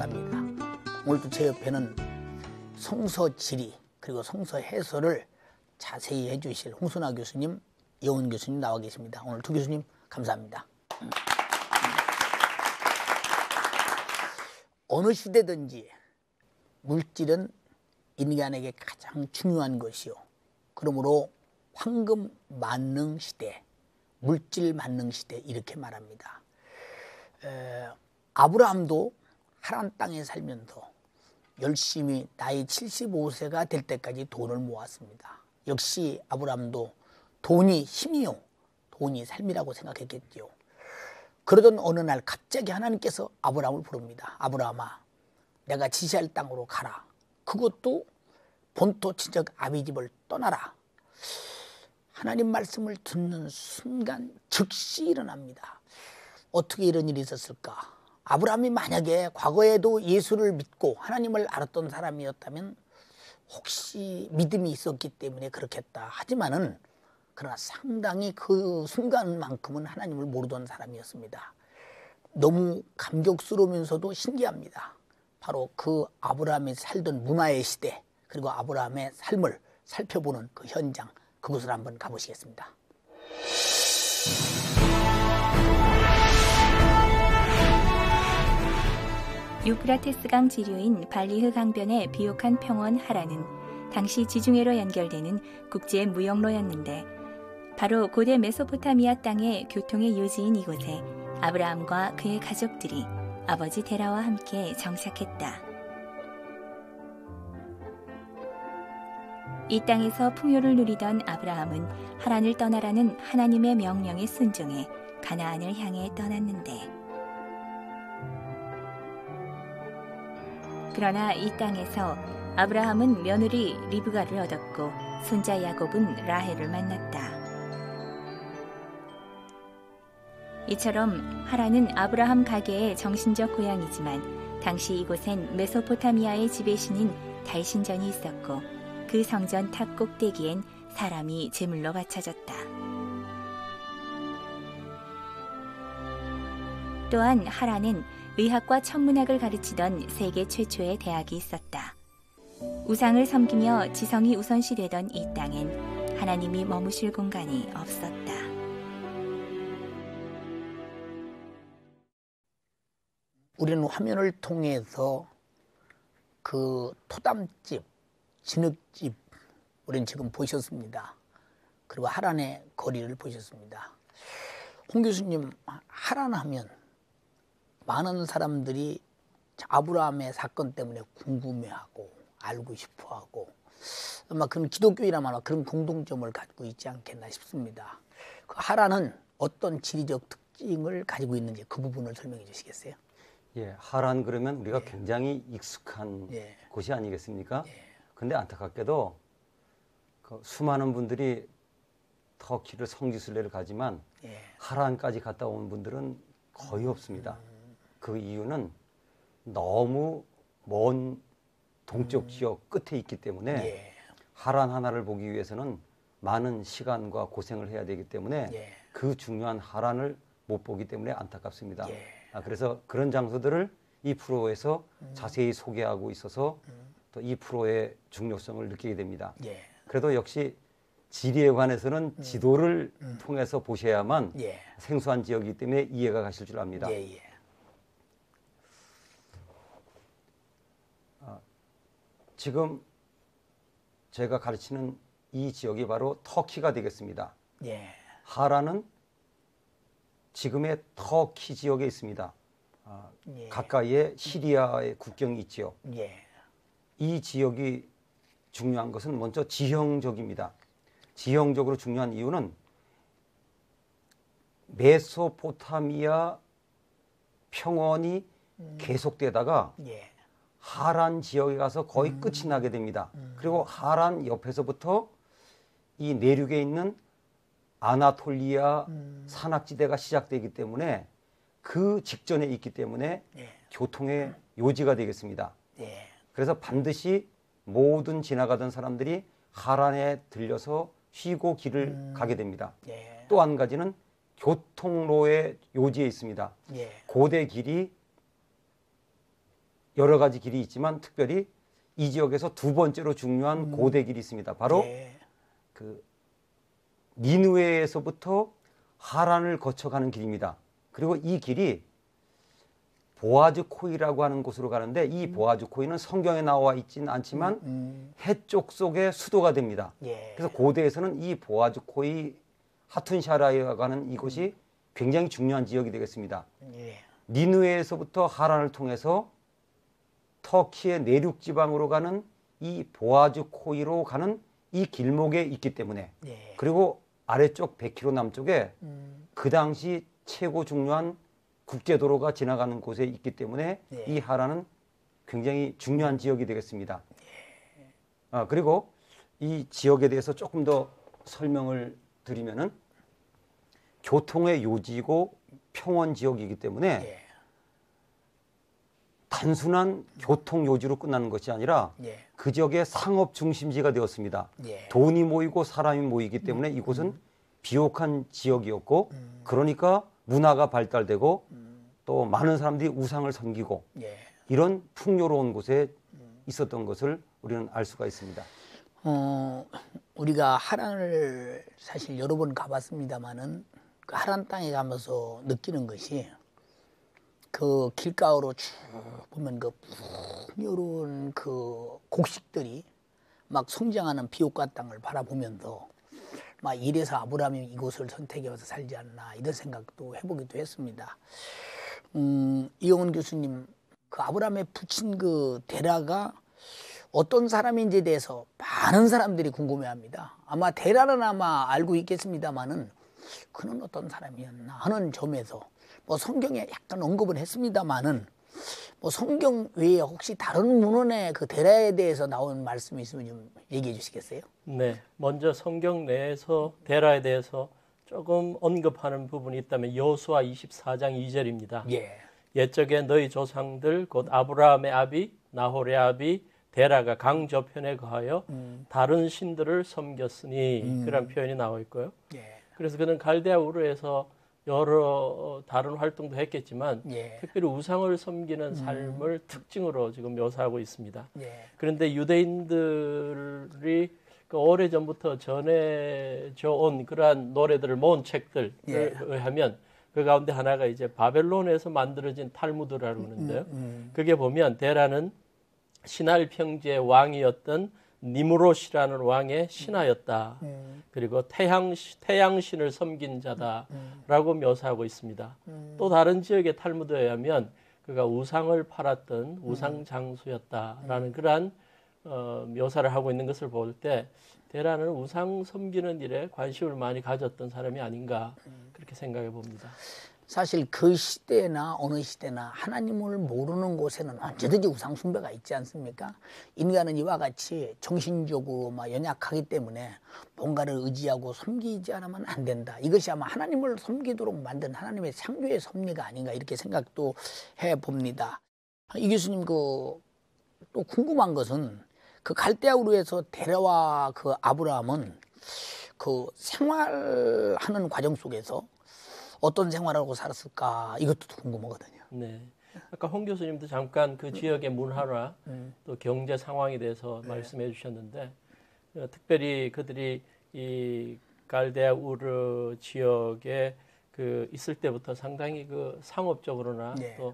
목사입니다. 오늘도 제 옆에는 성서 지리 그리고 성서 해설을 자세히 해주실 홍순아 교수님, 이원 교수님 나와 계십니다. 오늘 두 교수님 감사합니다. 어느 시대든지 물질은 인간에게 가장 중요한 것이요. 그러므로 황금 만능 시대, 물질 만능 시대 이렇게 말합니다. 아브라함도 하란 땅에 살면서 열심히 나이 75세가 될 때까지 돈을 모았습니다. 역시 아브라함도 돈이 힘이요, 돈이 삶이라고 생각했겠죠. 그러던 어느 날 갑자기 하나님께서 아브라함을 부릅니다. 아브라함아, 내가 지시할 땅으로 가라. 그것도 본토 친척 아비집을 떠나라. 하나님 말씀을 듣는 순간 즉시 일어납니다. 어떻게 이런 일이 있었을까? 아브라함이 만약에 과거에도 예수를 믿고 하나님을 알았던 사람이었다면 혹시 믿음이 있었기 때문에 그렇겠다 하지만은, 그러나 상당히 그 순간만큼은 하나님을 모르던 사람이었습니다. 너무 감격스러우면서도 신기합니다. 바로 그 아브라함이 살던 문화의 시대, 그리고 아브라함의 삶을 살펴보는 그 현장, 그곳을 한번 가보시겠습니다. 유프라테스강 지류인 발리흐 강변의 비옥한 평원 하란은 당시 지중해로 연결되는 국제 무역로였는데, 바로 고대 메소포타미아 땅의 교통의 요지인 이곳에 아브라함과 그의 가족들이 아버지 데라와 함께 정착했다. 이 땅에서 풍요를 누리던 아브라함은 하란을 떠나라는 하나님의 명령에 순종해 가나안을 향해 떠났는데, 그러나 이 땅에서 아브라함은 며느리 리브가를 얻었고 손자 야곱은 라헬을 만났다. 이처럼 하란은 아브라함 가게의 정신적 고향이지만 당시 이곳엔 메소포타미아의 지배신인 달신전이 있었고, 그 성전 탑 꼭대기엔 사람이 제물로 바쳐졌다. 또한 하란엔 의학과 천문학을 가르치던 세계 최초의 대학이 있었다. 우상을 섬기며 지성이 우선시되던 이 땅엔 하나님이 머무실 공간이 없었다. 우리는 화면을 통해서 그 토담집, 진흙집 우리는 지금 보셨습니다. 그리고 하란의 거리를 보셨습니다. 홍 교수님, 하란 하면 많은 사람들이 아브라함의 사건 때문에 궁금해하고 알고 싶어하고 아마 그런 기독교인이라면 그런 공동점을 가지고 있지 않겠나 싶습니다. 그 하란은 어떤 지리적 특징을 가지고 있는지 그 부분을 설명해 주시겠어요? 예, 하란 그러면 우리가 굉장히 익숙한 곳이 아니겠습니까? 근데 안타깝게도 그 수많은 분들이 터키를 성지순례를 가지만 하란까지 갔다 온 분들은 거의 없습니다. 그 이유는 너무 먼 동쪽 지역 끝에 있기 때문에 하란 하나를 보기 위해서는 많은 시간과 고생을 해야 되기 때문에 그 중요한 하란을 못 보기 때문에 안타깝습니다. 그래서 그런 장소들을 이 프로에서 자세히 소개하고 있어서 또 이 프로의 중요성을 느끼게 됩니다. 그래도 역시 지리에 관해서는 지도를 통해서 보셔야만 생소한 지역이기 때문에 이해가 가실 줄 압니다. 지금 제가 가르치는 이 지역이 바로 터키가 되겠습니다. 하란은 지금의 터키 지역에 있습니다. 가까이에 시리아의 국경이 있죠. 이 지역이 중요한 것은 먼저 지형적입니다. 지형적으로 중요한 이유는 메소포타미아 평원이 계속되다가 하란 지역에 가서 거의 끝이 나게 됩니다. 그리고 하란 옆에서부터 이 내륙에 있는 아나톨리아 산악지대가 시작되기 때문에 그 직전에 있기 때문에 교통의 요지가 되겠습니다. 그래서 반드시 모든 지나가던 사람들이 하란에 들려서 쉬고 길을 가게 됩니다. 또 한 가지는 교통로의 요지에 있습니다. 고대 길이 여러 가지 길이 있지만 특별히 이 지역에서 두 번째로 중요한 고대 길이 있습니다. 바로 그 니느웨에서부터 하란을 거쳐가는 길입니다. 그리고 이 길이 보아즈 코이라고 하는 곳으로 가는데 이 보아즈 코이는 성경에 나와 있지는 않지만 해쪽 속의 수도가 됩니다. 그래서 고대에서는 이 보아즈 코이 하툰샤라라고 하는 이곳이 굉장히 중요한 지역이 되겠습니다. 니느웨에서부터 하란을 통해서 터키의 내륙 지방으로 가는 이 보아즈 코이로 가는 이 길목에 있기 때문에 그리고 아래쪽 100km 남쪽에 그 당시 최고 중요한 국제도로가 지나가는 곳에 있기 때문에 이 하란은 굉장히 중요한 지역이 되겠습니다. 그리고 이 지역에 대해서 조금 더 설명을 드리면은 교통의 요지고 평원 지역이기 때문에 단순한 교통 요지로 끝나는 것이 아니라 그 지역의 상업 중심지가 되었습니다. 돈이 모이고 사람이 모이기 때문에 이곳은 비옥한 지역이었고 그러니까 문화가 발달되고 또 많은 사람들이 우상을 섬기고 이런 풍요로운 곳에 있었던 것을 우리는 알 수가 있습니다. 우리가 하란을 사실 여러 번 가봤습니다만은 그 하란 땅에 가면서 느끼는 것이 그 길가로 쭉 보면 그 풍요로운 그 곡식들이 막 성장하는 비옥한 땅을 바라보면서 막 이래서 아브라함이 이곳을 선택해서 살지 않나 이런 생각도 해보기도 했습니다. 이영훈 교수님, 그 아브라함의 부친 그 데라가 어떤 사람인지에 대해서 많은 사람들이 궁금해합니다. 아마 데라는 아마 알고 있겠습니다만은 그는 어떤 사람이었나 하는 점에서 뭐 성경에 약간 언급은 했습니다만은 뭐 성경 외에 혹시 다른 문헌에 그 데라에 대해서 나온 말씀이 있으면 좀 얘기해 주시겠어요? 네, 먼저 성경 내에서 데라에 대해서 조금 언급하는 부분이 있다면 여호수아 24장 2절입니다. 옛적에 너희 조상들 곧 아브라함의 아비 나홀의 아비 데라가 강 저편에 거하여 다른 신들을 섬겼으니 그런 표현이 나와 있고요. 그래서 그는 갈대아 우르에서 여러 다른 활동도 했겠지만 특별히 우상을 섬기는 삶을 특징으로 지금 묘사하고 있습니다. 그런데 유대인들이 그 오래전부터 전해져 온 그러한 노래들을 모은 책들에 의하면 그 가운데 하나가 이제 바벨론에서 만들어진 탈무드라고 하는데요. 그게 보면 데라는 신할 평지의 왕이었던 니므롯이라는 왕의 신하였다. 그리고 태양신을 섬긴 자다라고 묘사하고 있습니다. 또 다른 지역의 탈무드에 의하면 그가 우상을 팔았던 우상 장수였다라는 그러한 묘사를 하고 있는 것을 볼 때 데라는 우상 섬기는 일에 관심을 많이 가졌던 사람이 아닌가 그렇게 생각해 봅니다. 사실 그 시대나 어느 시대나 하나님을 모르는 곳에는 언제든지 우상 숭배가 있지 않습니까? 인간은 이와 같이 정신적으로 막 연약하기 때문에 뭔가를 의지하고 섬기지 않으면 안 된다. 이것이 아마 하나님을 섬기도록 만든 하나님의 창조의 섭리가 아닌가 이렇게 생각도 해봅니다. 이 교수님 또 궁금한 것은 그 갈대아 우르에서 데라와 그 아브라함은 그 생활하는 과정 속에서 어떤 생활하고 살았을까 이것도 궁금하거든요. 네. 아까 홍 교수님도 잠깐 그 지역의 문화나 또 경제 상황에 대해서 말씀해 주셨는데 특별히 그들이 이 갈대아 우르 지역에 그 있을 때부터 상당히 그 상업적으로나 또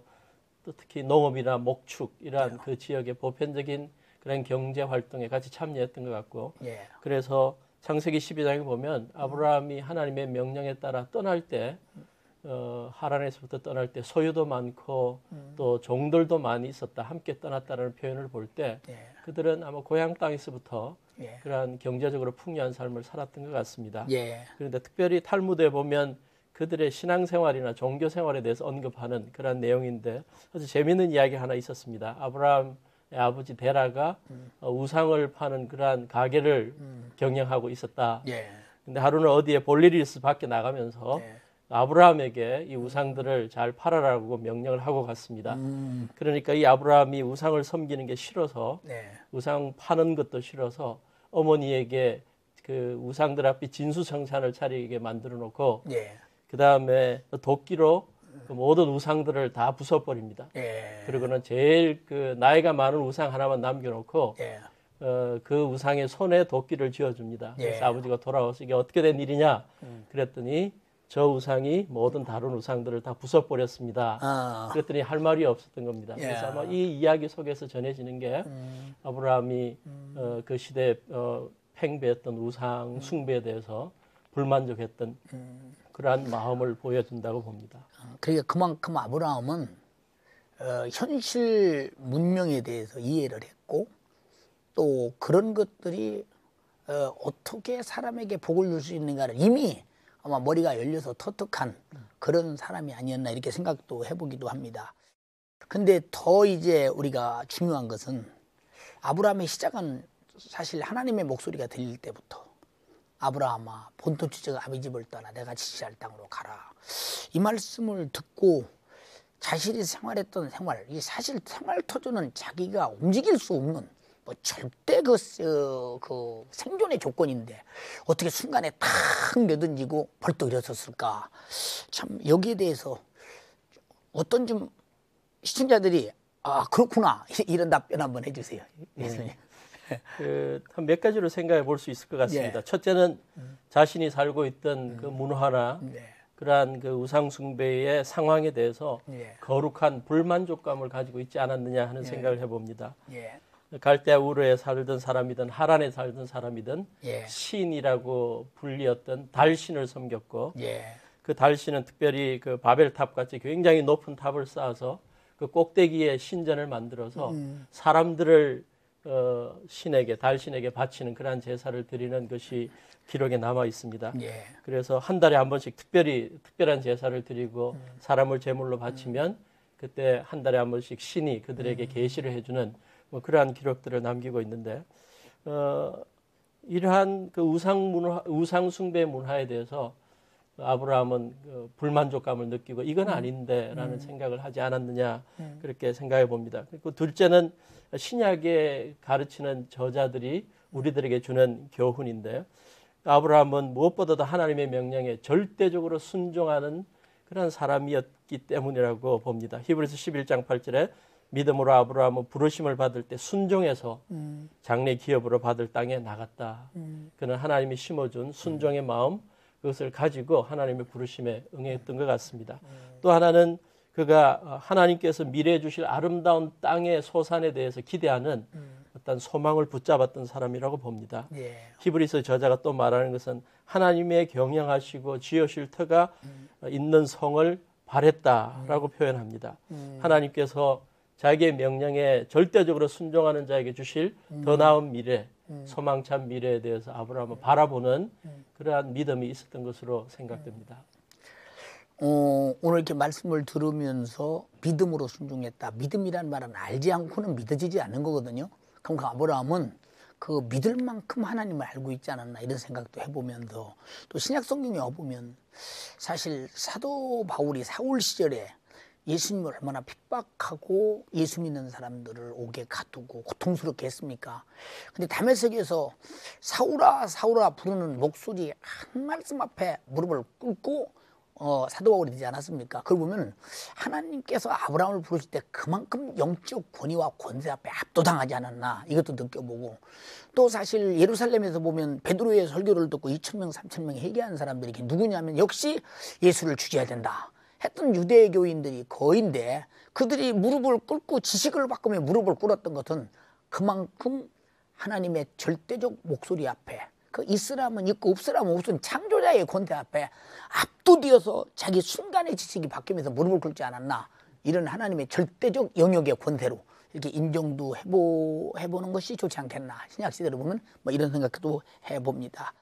특히 농업이나 목축 이러한 그 지역의 보편적인 그런 경제 활동에 같이 참여했던 것 같고 그래서 창세기 12장에 보면 아브라함이 하나님의 명령에 따라 떠날 때 하란에서부터 떠날 때 소유도 많고 또 종들도 많이 있었다. 함께 떠났다는 표현을 볼 때 그들은 아마 고향 땅에서부터 그러한 경제적으로 풍요한 삶을 살았던 것 같습니다. 그런데 특별히 탈무드에 보면 그들의 신앙생활이나 종교생활에 대해서 언급하는 그런 내용인데 아주 재미있는 이야기 하나 있었습니다. 아브라함 아버지 데라가 우상을 파는 그러한 가게를 경영하고 있었다. 근데 하루는 어디에 볼 일이 있어 밖에 나가면서 아브라함에게 이 우상들을 잘 팔아라고 명령을 하고 갔습니다. 그러니까 이 아브라함이 우상을 섬기는 게 싫어서 우상 파는 것도 싫어서 어머니에게 그 우상들 앞에 진수성찬을 차리게 만들어 놓고 그 다음에 도끼로 그 모든 우상들을 다 부숴버립니다. 예. 그리고는 제일 그 나이가 많은 우상 하나만 남겨놓고 예. 그 우상의 손에 도끼를 쥐어줍니다. 예. 그래서 아버지가 돌아와서 이게 어떻게 된 일이냐 그랬더니 저 우상이 모든 다른 우상들을 다 부숴버렸습니다. 그랬더니 할 말이 없었던 겁니다. 예. 그래서 아마 이 이야기 속에서 전해지는 게 아브라함이 그 시대에 팽배했던 우상 숭배에 대해서 불만족했던 그러한 마음을 보여준다고 봅니다. 그러니까 그만큼 아브라함은 현실 문명에 대해서 이해를 했고 또 그런 것들이 어떻게 사람에게 복을 줄 수 있는가를 이미 아마 머리가 열려서 터득한 그런 사람이 아니었나 이렇게 생각도 해보기도 합니다. 근데 더 이제 우리가 중요한 것은 아브라함의 시작은 사실 하나님의 목소리가 들릴 때부터 아브라함아 본토 지적 아비 집을 떠나 내가 지시할 땅으로 가라. 이 말씀을 듣고 자신이 생활했던 생활, 이 사실 생활 터전은 자기가 움직일 수 없는 뭐 절대 그 생존의 조건인데 어떻게 순간에 탁 내던지고 벌떡 일어섰을까? 참 여기에 대해서 어떤 좀 시청자들이 아 그렇구나 이런 답변 한번 해주세요. 예수님. 한 몇 가지로 생각해 볼 수 있을 것 같습니다. 첫째는 자신이 살고 있던 그 문화나 그러한 그 우상 숭배의 상황에 대해서 거룩한 불만족감을 가지고 있지 않았느냐 하는 생각을 해봅니다. 갈대아 우르에 살던 사람이든 하란에 살던 사람이든 신이라고 불리었던 달신을 섬겼고 그 달신은 특별히 그 바벨탑 같이 굉장히 높은 탑을 쌓아서 그 꼭대기에 신전을 만들어서 사람들을 신에게 달신에게 바치는 그러한 제사를 드리는 것이 기록에 남아 있습니다. 그래서 한 달에 한 번씩 특별한 제사를 드리고 사람을 제물로 바치면 그때 한 달에 한 번씩 신이 그들에게 계시를 해주는 뭐 그러한 기록들을 남기고 있는데 이러한 그 우상 숭배 문화에 대해서 아브라함은 그 불만족감을 느끼고 이건 아닌데라는 생각을 하지 않았느냐 그렇게 생각해 봅니다. 그리고 둘째는 신약에 가르치는 저자들이 우리들에게 주는 교훈인데요. 아브라함은 무엇보다도 하나님의 명령에 절대적으로 순종하는 그런 사람이었기 때문이라고 봅니다. 히브리서 11장 8절에 믿음으로 아브라함은 부르심을 받을 때 순종해서 장래 기업으로 받을 땅에 나갔다. 그는 하나님이 심어준 순종의 마음 그것을 가지고 하나님의 부르심에 응했던 것 같습니다. 또 하나는 그가 하나님께서 미래에 주실 아름다운 땅의 소산에 대해서 기대하는 어떤 소망을 붙잡았던 사람이라고 봅니다. 히브리서 저자가 또 말하는 것은 하나님의 경영하시고 지으실 터가 있는 성을 바랬다라고 표현합니다. 하나님께서 자기의 명령에 절대적으로 순종하는 자에게 주실 더 나은 미래, 소망찬 미래에 대해서 아브라함은 바라보는 그러한 믿음이 있었던 것으로 생각됩니다. 오늘 이렇게 말씀을 들으면서 믿음으로 순종했다. 믿음이란 말은 알지 않고는 믿어지지 않는 거거든요. 그럼 그 아브라함은 그 믿을 만큼 하나님을 알고 있지 않았나 이런 생각도 해보면서 또 신약 성경에 와보면 사실 사도 바울이 사울 시절에 예수님을 얼마나 핍박하고 예수 믿는 사람들을 옥에 가두고 고통스럽게 했습니까? 근데 다메섹에서 사울아 사울아 부르는 목소리 한 말씀 앞에 무릎을 꿇고 사도 바울이 되지 않았습니까? 그걸 보면 하나님께서 아브라함을 부르실 때 그만큼 영적 권위와 권세 앞에 압도당하지 않았나 이것도 느껴보고 또 사실 예루살렘에서 보면 베드로의 설교를 듣고 2,000명 3,000명이 회개한 사람들이 누구냐면 역시 예수를 죽여야 된다 했던 유대 교인들이 거인데 그들이 무릎을 꿇고 지식을 바꾸며 무릎을 꿇었던 것은 그만큼 하나님의 절대적 목소리 앞에 그 있으라면 있고 없으라면 없은 창조자의 권세 앞에 압도되어서 자기 순간의 지식이 바뀌면서 무릎을 꿇지 않았나 이런 하나님의 절대적 영역의 권세로 이렇게 인정도 해보는 것이 좋지 않겠나 신약 시대를 보면 뭐 이런 생각도 해봅니다.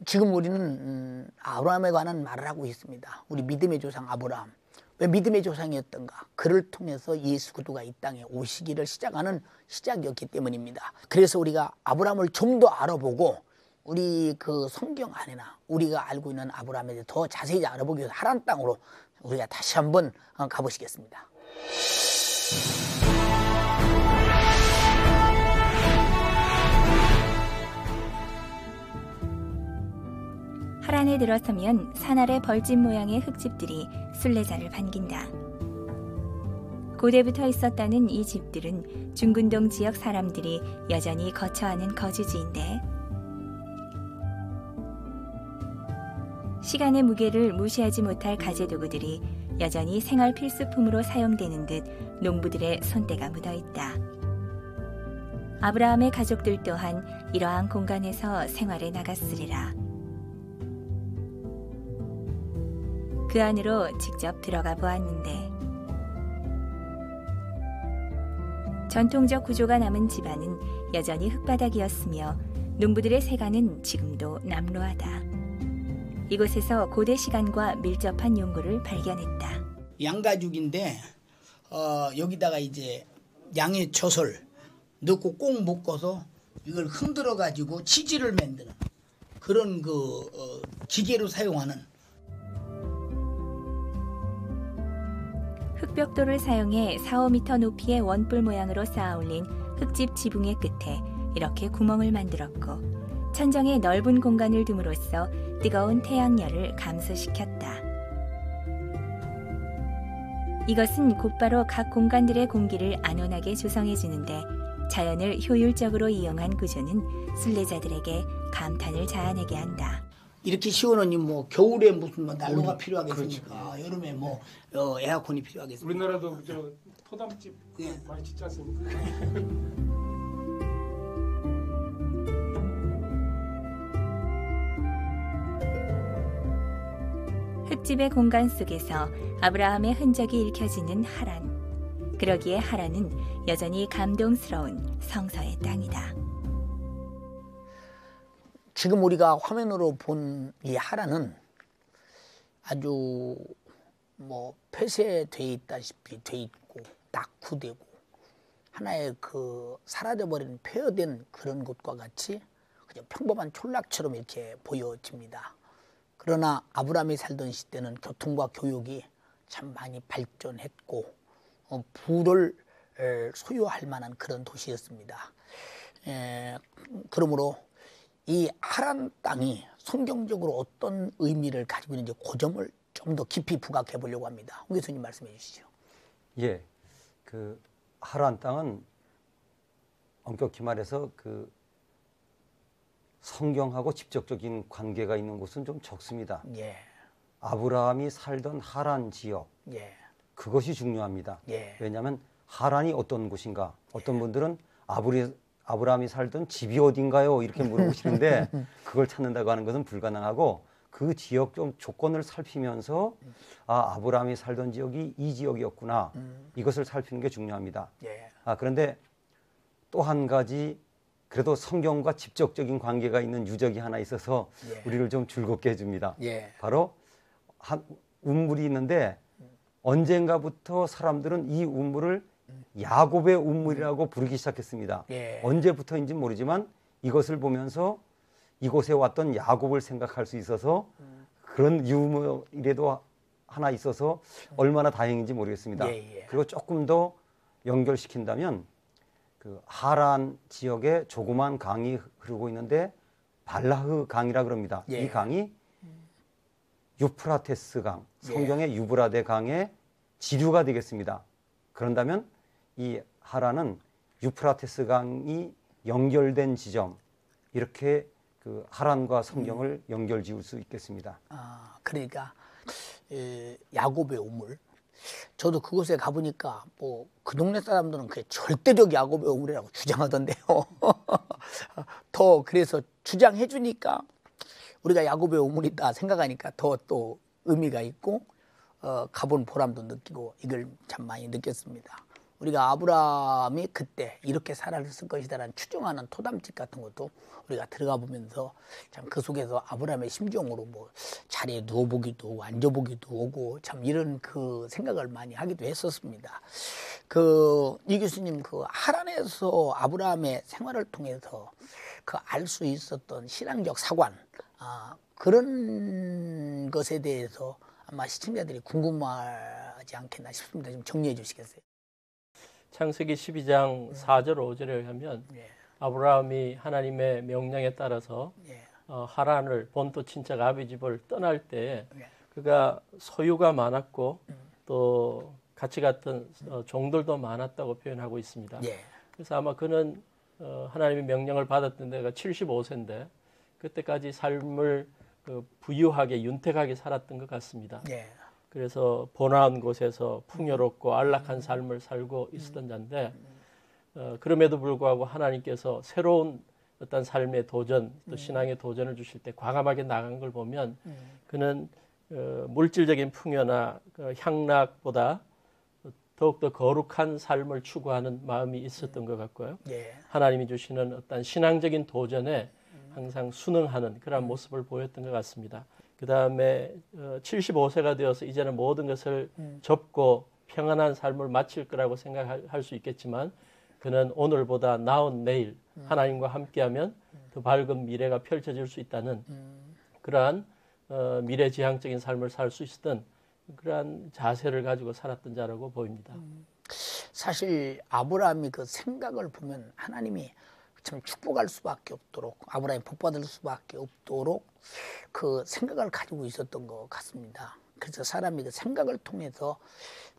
지금 우리는 아브라함에 관한 말을 하고 있습니다. 우리 믿음의 조상 아브라함. 왜 믿음의 조상이었던가? 그를 통해서 예수 그리스도가 이 땅에 오시기를 시작하는 시작이었기 때문입니다. 그래서 우리가 아브라함을 좀 더 알아보고 우리 그 성경 안에나 우리가 알고 있는 아브라함에 대해 더 자세히 알아보기 위해서 하란 땅으로 우리가 다시 한번 가보시겠습니다. 하란에 들어서면 산 아래 벌집 모양의 흙집들이 순례자를 반긴다. 고대부터 있었다는 이 집들은 중근동 지역 사람들이 여전히 거처하는 거주지인데 시간의 무게를 무시하지 못할 가재도구들이 여전히 생활 필수품으로 사용되는 듯 농부들의 손때가 묻어있다. 아브라함의 가족들 또한 이러한 공간에서 생활해 나갔으리라. 그 안으로 직접 들어가 보았는데 전통적 구조가 남은 집안은 여전히 흙바닥이었으며 농부들의 세간은 지금도 남루하다. 이곳에서 고대 시간과 밀접한 용구를 발견했다. 양가죽인데 여기다가 이제 양의 젖을 넣고 꼭 묶어서 이걸 흔들어 가지고 치질을 만드는 그런 기계로 사용하는 흙벽돌을 사용해 4~5m 높이의 원뿔 모양으로 쌓아올린 흙집 지붕의 끝에 이렇게 구멍을 만들었고 천정에 넓은 공간을 둠으로써 뜨거운 태양열을 감소시켰다. 이것은 곧바로 각 공간들의 공기를 안온하게 조성해 주는데 자연을 효율적으로 이용한 구조는 순례자들에게 감탄을 자아내게 한다. 이렇게 시원하니 뭐 겨울에 무슨 난로가 필요하겠습니까? 그렇지. 여름에 뭐 에어컨이 필요하겠습니까? 우리나라도 저 토담집 많이 짓지 않습니까? 흙집의 공간 속에서 아브라함의 흔적이 읽혀지는 하란. 그러기에 하란은 여전히 감동스러운 성서의 땅이다. 지금 우리가 화면으로 본 이 하란은 아주 뭐 폐쇄돼 있다시피 돼 있고 낙후되고 하나의 사라져버린 폐허된 그런 곳과 같이 그냥 평범한 촌락처럼 이렇게 보여집니다. 그러나 아브라함이 살던 시대는 교통과 교육이 참 많이 발전했고 부를 소유할 만한 그런 도시였습니다. 그러므로 이 하란 땅이 성경적으로 어떤 의미를 가지고 있는지 그 점을 좀 더 깊이 부각해 보려고 합니다. 홍 교수님 말씀해 주시죠. 예, 하란 땅은 엄격히 말해서 성경하고 직접적인 관계가 있는 곳은 좀 적습니다. 예. 아브라함이 살던 하란 지역, 예. 그것이 중요합니다. 예. 왜냐하면 하란이 어떤 곳인가? 어떤 분들은 아브라함이 살던 집이 어딘가요? 이렇게 물어보시는데 그걸 찾는다고 하는 것은 불가능하고 그 지역 좀 조건을 살피면서 아브라함이 살던 지역이 이 지역이었구나. 이것을 살피는 게 중요합니다. 예. 그런데 또 한 가지 그래도 성경과 직접적인 관계가 있는 유적이 하나 있어서 예. 우리를 좀 즐겁게 해줍니다. 예. 바로 한 운물이 있는데 언젠가부터 사람들은 이 운물을 야곱의 운물이라고 부르기 시작했습니다. 예. 언제부터인지 모르지만 이것을 보면서 이곳에 왔던 야곱을 생각할 수 있어서 그런 유물이라도 하나 있어서 얼마나 다행인지 모르겠습니다. 예. 그리고 조금 더 연결시킨다면 하란 지역에 조그만 강이 흐르고 있는데 발라흐 강이라 그럽니다. 예. 이 강이 유프라테스 강, 성경의 유브라데 강의 지류가 되겠습니다. 그런다면 이 하란은 유프라테스 강이 연결된 지점, 이렇게 하란과 성경을 연결 지을 수 있겠습니다. 그러니까 야곱의 우물. 저도 그곳에 가보니까 뭐 그 동네 사람들은 그게 절대적 야곱의 우물이라고 주장하던데요. 더 그래서 주장해 주니까 우리가 야곱의 우물이다 생각하니까 더 또 의미가 있고 가본 보람도 느끼고 이걸 참 많이 느꼈습니다. 우리가 아브라함이 그때 이렇게 살았을 것이다라는 추정하는 토담집 같은 것도 우리가 들어가 보면서 참 그 속에서 아브라함의 심정으로 뭐 자리에 누워보기도 하고 앉아보기도 하고 참 이런 생각을 많이 하기도 했었습니다. 이 교수님 하란에서 아브라함의 생활을 통해서 알 수 있었던 신앙적 사관 그런 것에 대해서 아마 시청자들이 궁금하지 않겠나 싶습니다. 좀 정리해 주시겠어요? 창세기 12장 4절 5절에 의하면 아브라함이 하나님의 명령에 따라서 하란을 본토 친척 아비 집을 떠날 때 그가 소유가 많았고 또 같이 갔던 종들도 많았다고 표현하고 있습니다. 예. 그래서 아마 그는 하나님의 명령을 받았던 데가 75세인데 그때까지 삶을 부유하게 윤택하게 살았던 것 같습니다. 예. 그래서 번화한 곳에서 풍요롭고 안락한 삶을 살고 있었던 자인데 그럼에도 불구하고 하나님께서 새로운 어떤 삶의 도전 또 신앙의 도전을 주실 때 과감하게 나간 걸 보면 그는 물질적인 풍요나 향락보다 더욱더 거룩한 삶을 추구하는 마음이 있었던 것 같고요. 예. 하나님이 주시는 어떤 신앙적인 도전에 항상 순응하는 그런 모습을 보였던 것 같습니다. 그 다음에 75세가 되어서 이제는 모든 것을 접고 평안한 삶을 마칠 거라고 생각할 수 있겠지만 그는 오늘보다 나은 내일 하나님과 함께하면 더 밝은 미래가 펼쳐질 수 있다는 그러한 미래지향적인 삶을 살 수 있었던 그러한 자세를 가지고 살았던 자라고 보입니다. 사실 아브라함이 그 생각을 보면 하나님이 참 축복할 수밖에 없도록 아브라함이 복받을 수밖에 없도록 그 생각을 가지고 있었던 것 같습니다. 그래서 사람이 그 생각을 통해서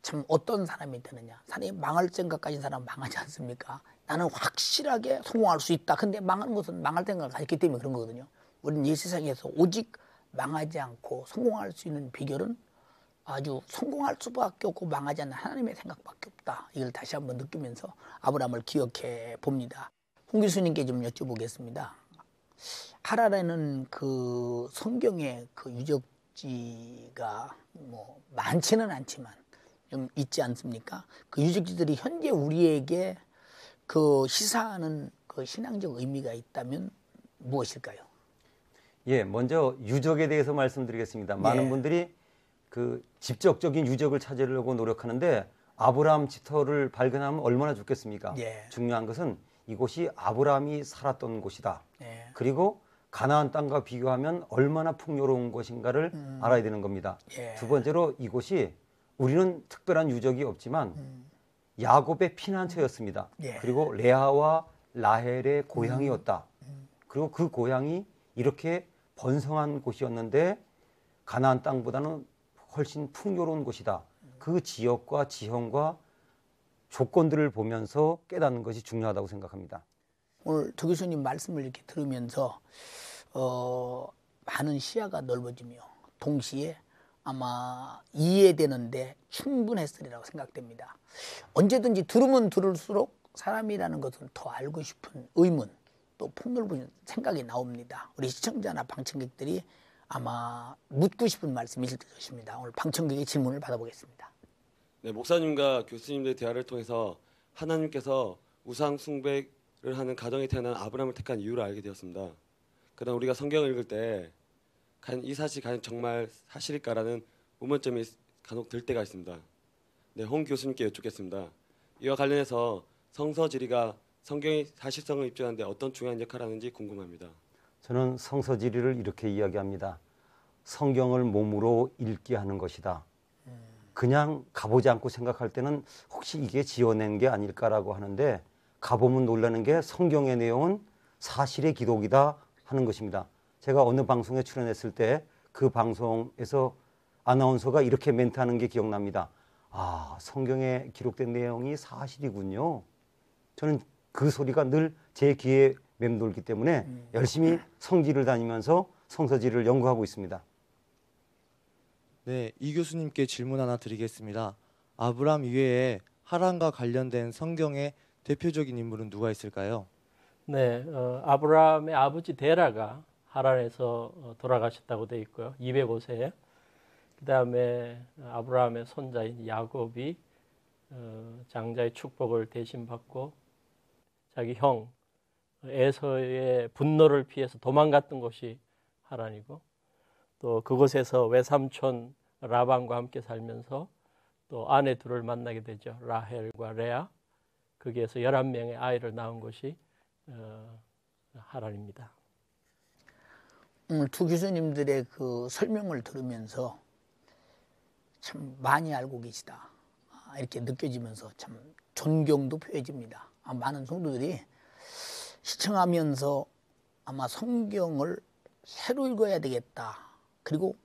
참 어떤 사람이 되느냐. 사람이 망할 생각 가진 사람은 망하지 않습니까? 나는 확실하게 성공할 수 있다. 근데 망하는 것은 망할 생각을 가졌기 때문에 그런 거거든요. 우리는 이 세상에서 오직 망하지 않고 성공할 수 있는 비결은 아주 성공할 수밖에 없고 망하지 않는 하나님의 생각밖에 없다. 이걸 다시 한번 느끼면서 아브라함을 기억해 봅니다. 홍 교수님께 좀 여쭤보겠습니다. 하란에는 그 성경의 그 유적지가 뭐 많지는 않지만 좀 있지 않습니까? 그 유적지들이 현재 우리에게 그 시사하는 그 신앙적 의미가 있다면 무엇일까요? 예, 먼저 유적에 대해서 말씀드리겠습니다. 많은 분들이 그 직접적인 유적을 찾으려고 노력하는데 아브라함 지터를 발견하면 얼마나 좋겠습니까? 중요한 것은 이곳이 아브라함이 살았던 곳이다. 그리고 가나안 땅과 비교하면 얼마나 풍요로운 곳인가를 알아야 되는 겁니다. 두 번째로 이곳이 우리는 특별한 유적이 없지만 야곱의 피난처였습니다. 그리고 레아와 라헬의 고향이었다. 그리고 그 고향이 이렇게 번성한 곳이었는데 가나안 땅보다는 훨씬 풍요로운 곳이다. 그 지역과 지형과 조건들을 보면서 깨닫는 것이 중요하다고 생각합니다. 오늘 두 교수님 말씀을 이렇게 들으면서 많은 시야가 넓어지며 동시에 아마 이해되는데 충분했으리라고 생각됩니다. 언제든지 들으면 들을수록 사람이라는 것은 더 알고 싶은 의문 또 폭넓은 생각이 나옵니다. 우리 시청자나 방청객들이 아마 묻고 싶은 말씀이 있을 것입니다. 오늘 방청객의 질문을 받아보겠습니다. 네, 목사님과 교수님들의 대화를 통해서 하나님께서 우상 숭배를 하는 가정에 태어난 아브라함을 택한 이유를 알게 되었습니다. 그러나 우리가 성경을 읽을 때 이 사실이 과연 정말 사실일까라는 의문점이 간혹 들 때가 있습니다. 네, 홍 교수님께 여쭙겠습니다. 이와 관련해서 성서지리가 성경의 사실성을 입증하는 데 어떤 중요한 역할을 하는지 궁금합니다. 저는 성서지리를 이렇게 이야기합니다. 성경을 몸으로 읽게 하는 것이다. 그냥 가보지 않고 생각할 때는 혹시 이게 지어낸 게 아닐까라고 하는데 가보면 놀라는 게 성경의 내용은 사실의 기록이다 하는 것입니다. 제가 어느 방송에 출연했을 때 그 방송에서 아나운서가 이렇게 멘트하는 게 기억납니다. 아, 성경에 기록된 내용이 사실이군요. 저는 그 소리가 늘 제 귀에 맴돌기 때문에 열심히 성지를 다니면서 성서지를 연구하고 있습니다. 네, 이 교수님께 질문 하나 드리겠습니다. 아브라함 이외에 하란과 관련된 성경의 대표적인 인물은 누가 있을까요? 네, 아브라함의 아버지 데라가 하란에서 돌아가셨다고 되어 있고요. 205세에. 그 다음에 아브라함의 손자인 야곱이 장자의 축복을 대신 받고 자기 형 에서의 분노를 피해서 도망갔던 곳이 하란이고 또 그곳에서 외삼촌 라반과 함께 살면서 또 아내 둘을 만나게 되죠. 라헬과 레아. 거기에서 11명의 아이를 낳은 곳이 하란입니다. 오늘 두 교수님들의 그 설명을 들으면서 참 많이 알고 계시다 이렇게 느껴지면서 참 존경도 표해집니다. 많은 성도들이 시청하면서 아마 성경을 새로 읽어야 되겠다. 그리고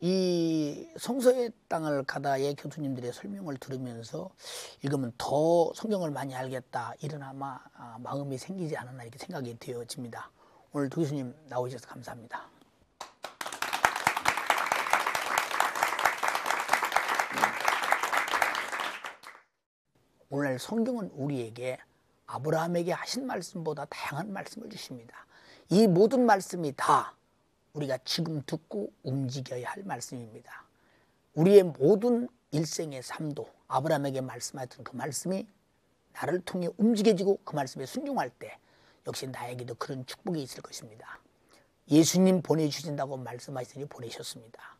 이 성서의 땅을 가다의 교수님들의 설명을 들으면서 읽으면 더 성경을 많이 알겠다 이런 아마 마음이 생기지 않았나 이렇게 생각이 되어집니다. 오늘 두 교수님 나오셔서 감사합니다. 오늘 성경은 우리에게 아브라함에게 하신 말씀보다 다양한 말씀을 주십니다. 이 모든 말씀이 다 우리가 지금 듣고 움직여야 할 말씀입니다. 우리의 모든 일생의 삶도 아브라함에게 말씀하였던 그 말씀이 나를 통해 움직여지고 그 말씀에 순종할 때 역시 나에게도 그런 축복이 있을 것입니다. 예수님 보내주신다고 말씀하시더니 보내셨습니다.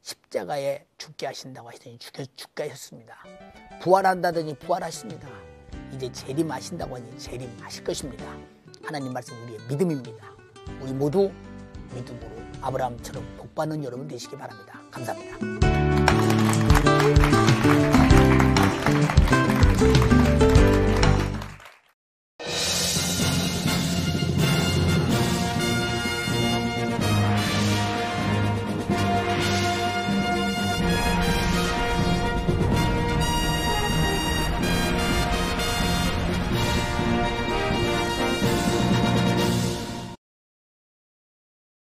십자가에 죽게 하신다고 하시더니 죽게 하셨습니다. 부활한다더니 부활하십니다. 이제 재림하신다고 하니 재림하실 것입니다. 하나님 말씀 우리의 믿음입니다. 우리 모두 믿음으로 아브라함처럼 복받는 여러분 되시기 바랍니다. 감사합니다.